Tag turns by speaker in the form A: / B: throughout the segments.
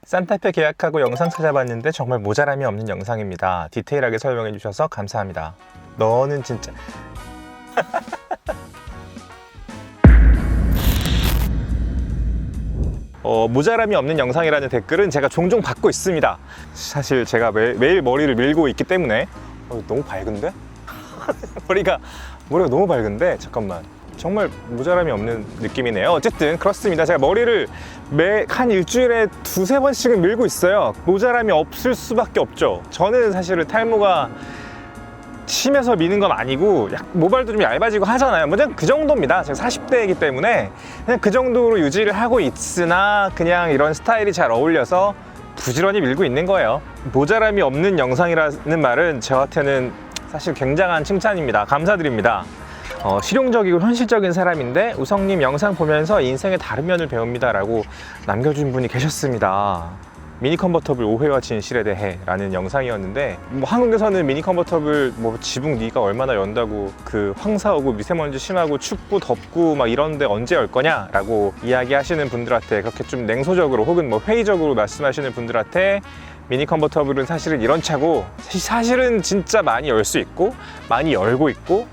A: 산타페 계약하고 영상 찾아봤는데 정말 모자람이 없는 영상입니다. 디테일하게 설명해 주셔서 감사합니다. 너는 진짜 모자람이 없는 영상이라는 댓글은 제가 종종 받고 있습니다. 사실 제가 매일 머리를 밀고 있기 때문에 너무 밝은데? 머리가 너무 밝은데 잠깐만, 정말 모자람이 없는 느낌이네요. 어쨌든 그렇습니다. 제가 머리를 한 일주일에 두세 번씩은 밀고 있어요. 모자람이 없을 수밖에 없죠. 저는 사실은 탈모가 심해서 미는 건 아니고 모발도 좀 얇아지고 하잖아요. 뭐 그냥 그 정도입니다. 제가 40대이기 때문에 그냥 그 정도로 유지를 하고 있으나 그냥 이런 스타일이 잘 어울려서 부지런히 밀고 있는 거예요. 모자람이 없는 영상이라는 말은 저한테는 사실 굉장한 칭찬입니다. 감사드립니다. 실용적이고 현실적인 사람인데 우성님 영상 보면서 인생의 다른 면을 배웁니다 라고 남겨준 분이 계셨습니다. 미니 컨버터블 오해와 진실에 대해 라는 영상이었는데, 한국에서는 미니 컨버터블 지붕 네가 얼마나 연다고 그 황사 오고 미세먼지 심하고 춥고 덥고 막 이런데 언제 열 거냐 라고 이야기하시는 분들한테, 그렇게 좀 냉소적으로 혹은 회의적으로 말씀하시는 분들한테 미니 컨버터블은 사실은 이런 차고, 사실은 진짜 많이 열 수 있고 많이 열고 있고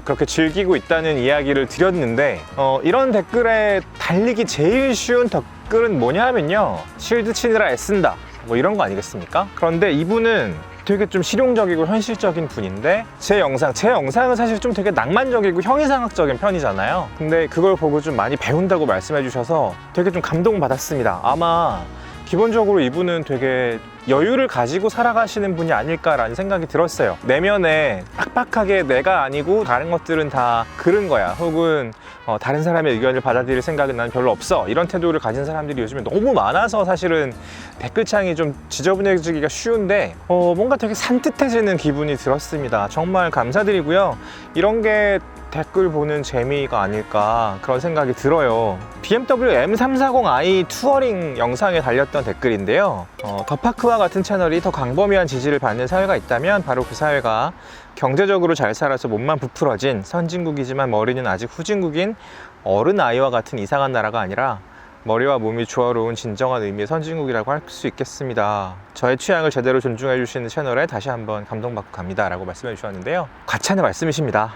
A: 그렇게 즐기고 있다는 이야기를 드렸는데, 이런 댓글에 달리기 제일 쉬운 댓글은 뭐냐 하면요, 실드 치느라 애쓴다 이런 거 아니겠습니까? 그런데 이분은 되게 좀 실용적이고 현실적인 분인데 제 영상은 사실 좀 되게 낭만적이고 형이상학적인 편이잖아요. 근데 그걸 보고 좀 많이 배운다고 말씀해 주셔서 되게 좀 감동받았습니다. 아마 기본적으로 이분은 되게 여유를 가지고 살아가시는 분이 아닐까라는 생각이 들었어요. 내면에 빡빡하게 내가 아니고 다른 것들은 다 그런 거야, 혹은 다른 사람의 의견을 받아들일 생각은 난 별로 없어, 이런 태도를 가진 사람들이 요즘에 너무 많아서 사실은 댓글창이 좀 지저분해지기가 쉬운데 뭔가 되게 산뜻해지는 기분이 들었습니다. 정말 감사드리고요. 이런 게 댓글 보는 재미가 아닐까 그런 생각이 들어요. BMW M340i 투어링 영상에 달렸던 댓글인데요, 더파크와 같은 채널이 더 광범위한 지지를 받는 사회가 있다면 바로 그 사회가 경제적으로 잘 살아서 몸만 부풀어진 선진국이지만 머리는 아직 후진국인 어른 아이와 같은 이상한 나라가 아니라 머리와 몸이 조화로운 진정한 의미의 선진국이라고 할 수 있겠습니다. 저의 취향을 제대로 존중해 주시는 채널에 다시 한번 감동받고 갑니다 라고 말씀해 주셨는데요, 과찬의 말씀이십니다.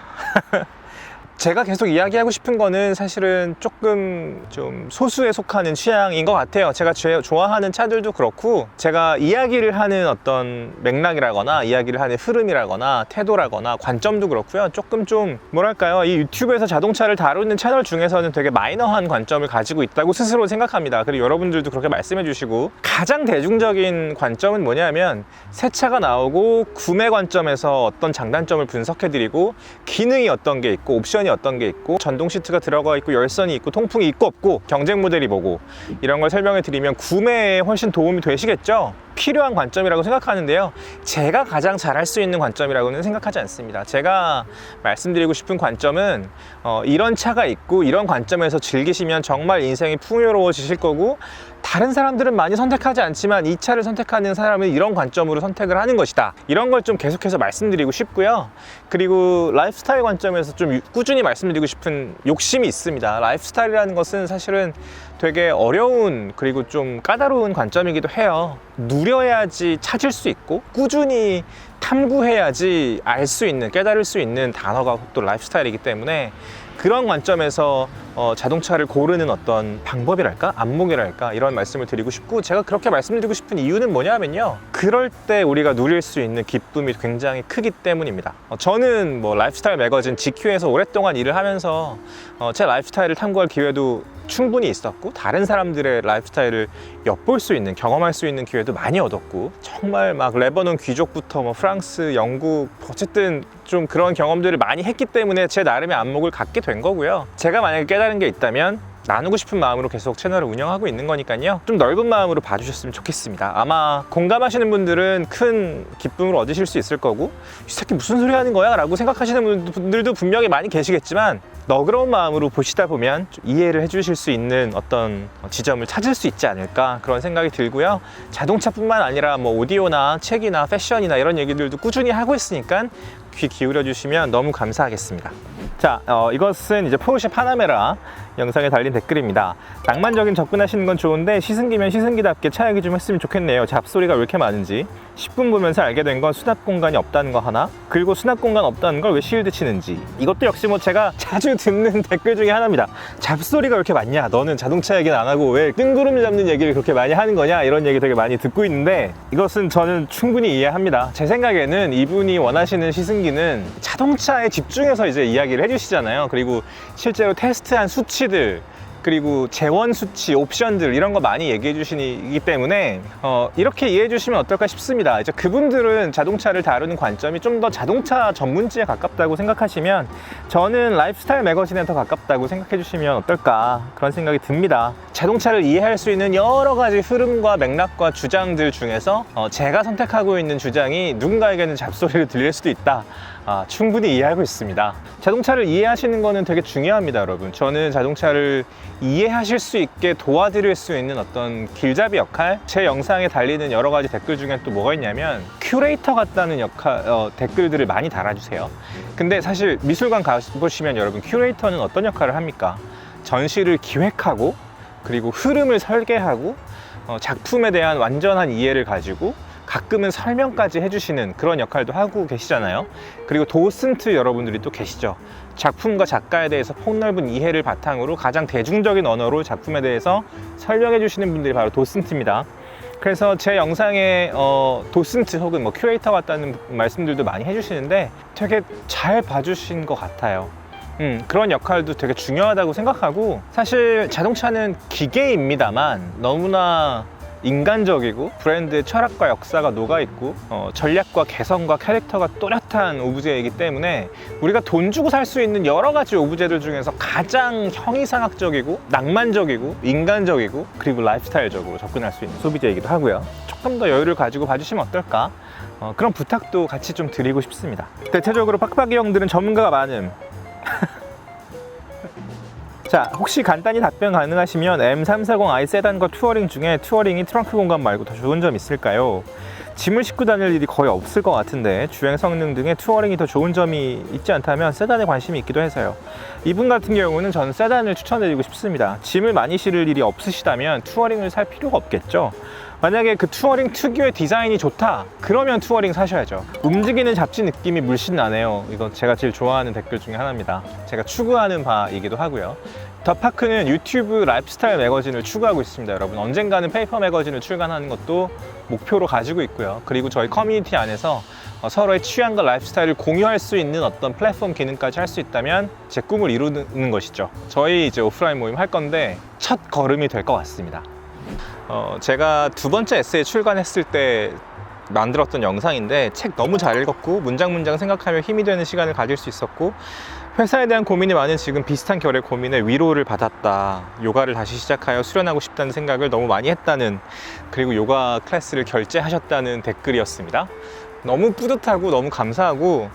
A: 제가 계속 이야기하고 싶은 거는 사실은 조금 좀 소수에 속하는 취향인 것 같아요. 제가 좋아하는 차들도 그렇고, 제가 이야기를 하는 어떤 맥락이라거나 이야기를 하는 흐름이라거나 태도라거나 관점도 그렇고요, 조금 좀 뭐랄까요, 이 유튜브에서 자동차를 다루는 채널 중에서는 되게 마이너한 관점을 가지고 있다고 스스로 생각합니다. 그리고 여러분들도 그렇게 말씀해 주시고, 가장 대중적인 관점은 뭐냐면 새 차가 나오고 구매 관점에서 어떤 장단점을 분석해 드리고, 기능이 어떤 게 있고 옵션이 어떤 게 있고 전동 시트가 들어가 있고 열선이 있고 통풍이 있고 없고 경쟁 모델이 뭐고 이런 걸 설명해 드리면 구매에 훨씬 도움이 되시겠죠? 필요한 관점이라고 생각하는데요, 제가 가장 잘할 수 있는 관점이라고는 생각하지 않습니다. 제가 말씀드리고 싶은 관점은 이런 차가 있고 이런 관점에서 즐기시면 정말 인생이 풍요로워지실 거고, 다른 사람들은 많이 선택하지 않지만 이 차를 선택하는 사람은 이런 관점으로 선택을 하는 것이다, 이런 걸 좀 계속해서 말씀드리고 싶고요. 그리고 라이프스타일 관점에서 좀 꾸준히 말씀드리고 싶은 욕심이 있습니다. 라이프스타일이라는 것은 사실은 되게 어려운, 그리고 좀 까다로운 관점이기도 해요. 누려야지 찾을 수 있고 꾸준히 탐구해야지 알 수 있는, 깨달을 수 있는 단어가 또 라이프스타일이기 때문에, 그런 관점에서 자동차를 고르는 어떤 방법이랄까, 안목이랄까, 이런 말씀을 드리고 싶고, 제가 그렇게 말씀드리고 싶은 이유는 뭐냐면요, 그럴 때 우리가 누릴 수 있는 기쁨이 굉장히 크기 때문입니다. 저는 라이프스타일 매거진 GQ에서 오랫동안 일을 하면서 제 라이프스타일을 탐구할 기회도 충분히 있었고, 다른 사람들의 라이프스타일을 엿볼 수 있는, 경험할 수 있는 기회도 많이 얻었고, 정말 레바논 귀족부터 프랑스, 영국, 어쨌든 좀 그런 경험들을 많이 했기 때문에 제 나름의 안목을 갖게 된 거고요. 제가 만약에 깨달은 게 있다면 나누고 싶은 마음으로 계속 채널을 운영하고 있는 거니까요, 좀 넓은 마음으로 봐주셨으면 좋겠습니다. 아마 공감하시는 분들은 큰 기쁨을 얻으실 수 있을 거고, 이 새끼 무슨 소리 하는 거야? 라고 생각하시는 분들도 분명히 많이 계시겠지만, 너그러운 마음으로 보시다 보면 좀 이해를 해주실 수 있는 어떤 지점을 찾을 수 있지 않을까, 그런 생각이 들고요. 자동차뿐만 아니라 오디오나 책이나 패션이나 이런 얘기들도 꾸준히 하고 있으니까 귀 기울여 주시면 너무 감사하겠습니다. 자, 이것은 이제 포르쉐 파나메라 영상에 달린 댓글입니다. 낭만적인 접근하시는 건 좋은데 시승기면 시승기답게 차 얘기 좀 했으면 좋겠네요. 잡소리가 왜 이렇게 많은지. 10분 보면서 알게 된 건 수납 공간이 없다는 거 하나, 그리고 수납 공간 없다는 걸 왜 실드 치는지. 이것도 역시 뭐 제가 자주 듣는 댓글 중에 하나입니다. 잡소리가 왜 이렇게 많냐, 너는 자동차 얘기는 안 하고 왜 뜬구름 잡는 얘기를 그렇게 많이 하는 거냐, 이런 얘기 되게 많이 듣고 있는데, 이것은 저는 충분히 이해합니다. 제 생각에는 이분이 원하시는 시승기는 자동차에 집중해서 이제 이야기를 해주시잖아요. 그리고 실제로 테스트한 수치들, 그리고 재원 수치, 옵션들 이런 거 많이 얘기해 주시기 때문에 이렇게 이해해 주시면 어떨까 싶습니다. 이제 그분들은 자동차를 다루는 관점이 좀 더 자동차 전문지에 가깝다고 생각하시면, 저는 라이프스타일 매거진에 더 가깝다고 생각해 주시면 어떨까, 그런 생각이 듭니다. 자동차를 이해할 수 있는 여러 가지 흐름과 맥락과 주장들 중에서 제가 선택하고 있는 주장이 누군가에게는 잡소리를 들릴 수도 있다. 충분히 이해하고 있습니다. 자동차를 이해하시는 거는 되게 중요합니다, 여러분. 저는 자동차를 이해하실 수 있게 도와드릴 수 있는 어떤 길잡이 역할, 제 영상에 달리는 여러 가지 댓글 중에 또 뭐가 있냐면 큐레이터 같다는 댓글들을 많이 달아주세요. 근데 사실 미술관 가보시면 여러분, 큐레이터는 어떤 역할을 합니까? 전시를 기획하고, 그리고 흐름을 설계하고, 작품에 대한 완전한 이해를 가지고 가끔은 설명까지 해주시는 그런 역할도 하고 계시잖아요. 그리고 도슨트 여러분들이 또 계시죠. 작품과 작가에 대해서 폭넓은 이해를 바탕으로 가장 대중적인 언어로 작품에 대해서 설명해 주시는 분들이 바로 도슨트입니다. 그래서 제 영상에 도슨트 혹은 뭐 큐레이터 같다는 말씀들도 많이 해주시는데 되게 잘 봐주신 것 같아요. 그런 역할도 되게 중요하다고 생각하고, 사실 자동차는 기계입니다만 너무나 인간적이고 브랜드의 철학과 역사가 녹아있고 전략과 개성과 캐릭터가 또렷한 오브제이기 때문에 우리가 돈 주고 살 수 있는 여러 가지 오브제들 중에서 가장 형이상학적이고 낭만적이고 인간적이고 그리고 라이프스타일적으로 접근할 수 있는 소비재이기도 하고요. 조금 더 여유를 가지고 봐주시면 어떨까, 그런 부탁도 같이 좀 드리고 싶습니다. 대체적으로 빡빡이 형들은 전문가가 많음. 자, 혹시 간단히 답변 가능하시면 M340i 세단과 투어링 중에 투어링이 트렁크 공간 말고 더 좋은 점 있을까요? 짐을 싣고 다닐 일이 거의 없을 것 같은데 주행 성능 등의 투어링이 더 좋은 점이 있지 않다면 세단에 관심이 있기도 해서요. 이분 같은 경우는 저는 세단을 추천드리고 싶습니다. 짐을 많이 실을 일이 없으시다면 투어링을 살 필요가 없겠죠. 만약에 그 투어링 특유의 디자인이 좋다, 그러면 투어링 사셔야죠. 움직이는 잡지 느낌이 물씬 나네요. 이건 제가 제일 좋아하는 댓글 중에 하나입니다. 제가 추구하는 바이기도 하고요. 더파크는 유튜브 라이프스타일 매거진을 추구하고 있습니다, 여러분. 언젠가는 페이퍼 매거진을 출간하는 것도 목표로 가지고 있고요. 그리고 저희 커뮤니티 안에서 서로의 취향과 라이프스타일을 공유할 수 있는 어떤 플랫폼 기능까지 할 수 있다면 제 꿈을 이루는 것이죠. 저희 이제 오프라인 모임 할 건데 첫 걸음이 될 것 같습니다. 제가 두 번째 에세이 출간했을 때 만들었던 영상인데, 책 너무 잘 읽었고 문장 생각하며 힘이 되는 시간을 가질 수 있었고, 회사에 대한 고민이 많은 지금 비슷한 결의 고민에 위로를 받았다, 요가를 다시 시작하여 수련하고 싶다는 생각을 너무 많이 했다는, 그리고 요가 클래스를 결제하셨다는 댓글이었습니다. 너무 뿌듯하고 너무 감사하고,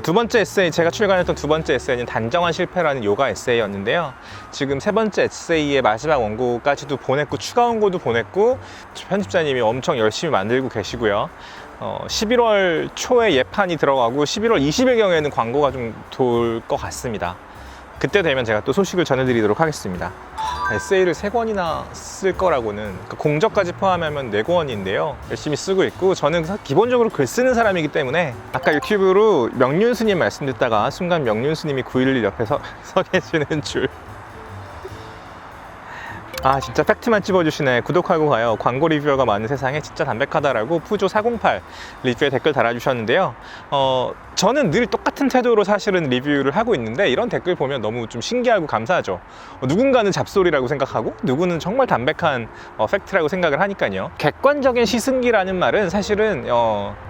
A: 두 번째 에세이, 제가 출간했던 두 번째 에세이는 단정한 실패라는 요가 에세이였는데요. 지금 세 번째 에세이의 마지막 원고까지도 보냈고 추가 원고도 보냈고 편집자님이 엄청 열심히 만들고 계시고요. 11월 초에 예판이 들어가고 11월 20일경에는 광고가 좀 돌 것 같습니다. 그때 되면 제가 또 소식을 전해드리도록 하겠습니다. 에세이를 3권이나 쓸 거라고는, 공적까지 포함하면 4권인데요. 열심히 쓰고 있고, 저는 기본적으로 글 쓰는 사람이기 때문에, 아까 유튜브로 명륜스님 말씀 듣다가 순간 명륜스님이 911 옆에 서 계시는 줄. 진짜 팩트만 찝어주시네. 구독하고 가요. 광고 리뷰어가 많은 세상에 진짜 담백하다라고 푸조 408 리뷰에 댓글 달아주셨는데요. 저는 늘 똑같은 태도로 사실은 리뷰를 하고 있는데, 이런 댓글 보면 너무 좀 신기하고 감사하죠. 누군가는 잡소리라고 생각하고 누구는 정말 담백한 팩트라고 생각을 하니까요. 객관적인 시승기라는 말은 사실은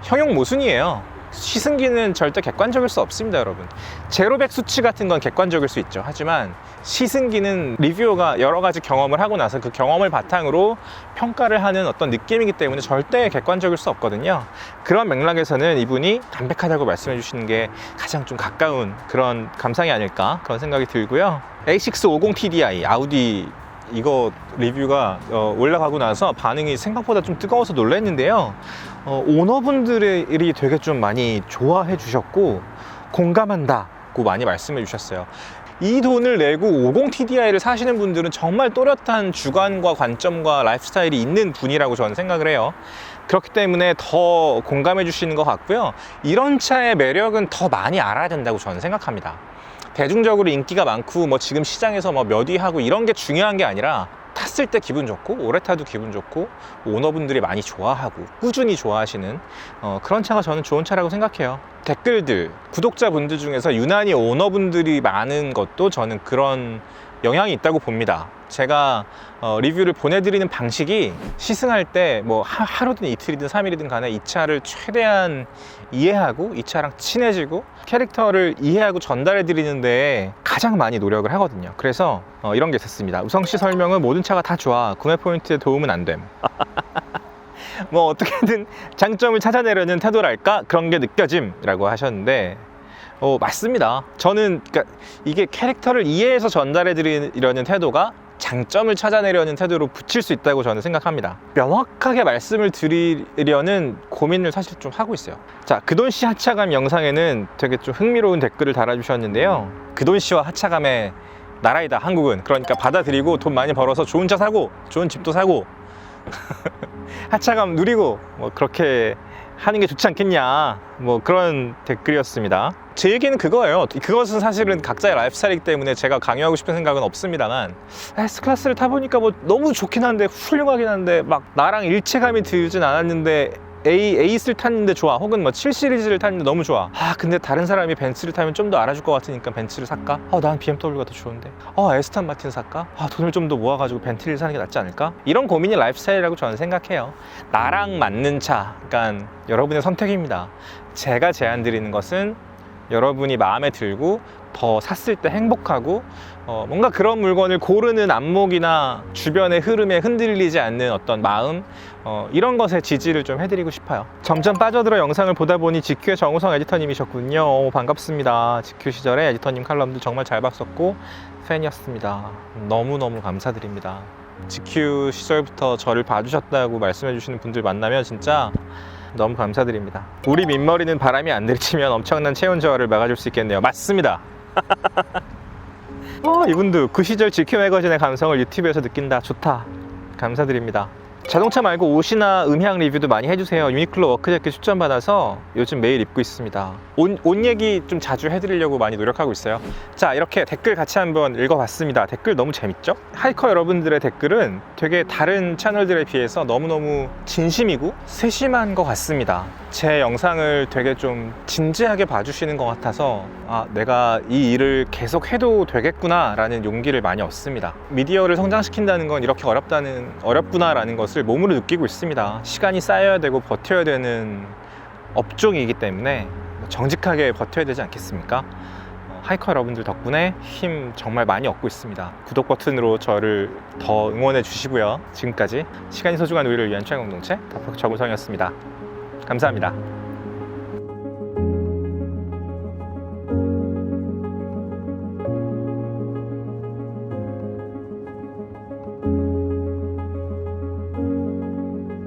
A: 형용 모순이에요. 시승기는 절대 객관적일 수 없습니다, 여러분. 제로백 수치 같은 건 객관적일 수 있죠. 하지만 시승기는 리뷰어가 여러 가지 경험을 하고 나서 그 경험을 바탕으로 평가를 하는 어떤 느낌이기 때문에 절대 객관적일 수 없거든요. 그런 맥락에서는 이분이 담백하다고 말씀해 주시는 게 가장 좀 가까운 그런 감상이 아닐까, 그런 생각이 들고요. A650TDI 아우디 이거 리뷰가 올라가고 나서 반응이 생각보다 좀 뜨거워서 놀랐는데요. 오너분들이 되게 좀 많이 좋아해 주셨고 공감한다고 많이 말씀해 주셨어요. 이 돈을 내고 50TDI를 사시는 분들은 정말 또렷한 주관과 관점과 라이프 스타일이 있는 분이라고 저는 생각을 해요. 그렇기 때문에 더 공감해 주시는 것 같고요. 이런 차의 매력은 더 많이 알아야 된다고 저는 생각합니다. 대중적으로 인기가 많고 뭐 지금 시장에서 뭐 몇 위 하고 이런 게 중요한 게 아니라 탔을 때 기분 좋고 오래 타도 기분 좋고 오너분들이 많이 좋아하고 꾸준히 좋아하시는 그런 차가 저는 좋은 차라고 생각해요. 댓글들, 구독자분들 중에서 유난히 오너분들이 많은 것도 저는 그런 영향이 있다고 봅니다. 제가 리뷰를 보내드리는 방식이 시승할 때 뭐 하루든 이틀이든 3일이든 간에 이 차를 최대한 이해하고 이 차랑 친해지고 캐릭터를 이해하고 전달해 드리는데 가장 많이 노력을 하거든요. 그래서 이런 게 있었습니다. 우성씨 설명은 모든 차가 다 좋아. 구매 포인트에 도움은 안 됨. 뭐 어떻게든 장점을 찾아내려는 태도랄까 그런 게 느껴짐이라고 하셨는데 맞습니다. 저는 그러니까 이게 캐릭터를 이해해서 전달해 드리려는 태도가 장점을 찾아내려는 태도로 붙일 수 있다고 저는 생각합니다. 명확하게 말씀을 드리려는 고민을 사실 좀 하고 있어요. 자, 그돈씨 하차감 영상에는 되게 좀 흥미로운 댓글을 달아주셨는데요. 그돈씨와 하차감의 나라이다 한국은. 그러니까 받아들이고 돈 많이 벌어서 좋은 차 사고 좋은 집도 사고 하차감 누리고 뭐 그렇게 하는 게 좋지 않겠냐, 뭐 그런 댓글이었습니다. 제 얘기는 그거예요. 그것은 사실은 각자의 라이프 스타일이기 때문에 제가 강요하고 싶은 생각은 없습니다만, S클래스를 타보니까 뭐 너무 좋긴 한데 훌륭하긴 한데 막 나랑 일체감이 들진 않았는데 에이스를 탔는데 좋아, 혹은 뭐 7 시리즈를 탔는데 너무 좋아. 근데 다른 사람이 벤츠를 타면 좀 더 알아줄 것 같으니까 벤츠를 살까? 난 BMW가 더 좋은데. 에스턴 마틴 살까? 돈을 좀 더 모아가지고 벤틀리를 사는 게 낫지 않을까? 이런 고민이 라이프 스타일이라고 저는 생각해요. 나랑 맞는 차, 그러니까 여러분의 선택입니다. 제가 제안 드리는 것은 여러분이 마음에 들고 더 샀을 때 행복하고 뭔가 그런 물건을 고르는 안목이나 주변의 흐름에 흔들리지 않는 어떤 마음, 이런 것에 지지를 좀 해드리고 싶어요. 점점 빠져들어 영상을 보다 보니 GQ의 정우성 에디터님이셨군요. 반갑습니다. GQ 시절에 에디터님 칼럼도 정말 잘 봤었고 팬이었습니다. 너무너무 감사드립니다. GQ 시절부터 저를 봐주셨다고 말씀해 주시는 분들 만나면 진짜 너무 감사드립니다. 우리 민머리는 바람이 안 들이치면 엄청난 체온 저하를 막아줄 수 있겠네요. 맞습니다. 이분도 그 시절 GQ 매거진의 감성을 유튜브에서 느낀다. 좋다. 감사드립니다. 자동차 말고 옷이나 음향 리뷰도 많이 해주세요. 유니클로 워크재킷 추천받아서 요즘 매일 입고 있습니다. 옷 얘기 좀 자주 해드리려고 많이 노력하고 있어요. 자, 이렇게 댓글 같이 한번 읽어봤습니다. 댓글 너무 재밌죠? 하이커 여러분들의 댓글은 되게 다른 채널들에 비해서 너무너무 진심이고 세심한 것 같습니다. 제 영상을 되게 좀 진지하게 봐주시는 것 같아서 내가 이 일을 계속 해도 되겠구나 라는 용기를 많이 얻습니다. 미디어를 성장시킨다는 건 이렇게 어렵구나 라는 것을 몸으로 느끼고 있습니다. 시간이 쌓여야 되고 버텨야 되는 업종이기 때문에 정직하게 버텨야 되지 않겠습니까? 하이커 여러분들 덕분에 힘 정말 많이 얻고 있습니다. 구독 버튼으로 저를 더 응원해 주시고요. 지금까지 시간이 소중한 우리를 위한 취향 공동체 더프크 정우성이었습니다. 감사합니다.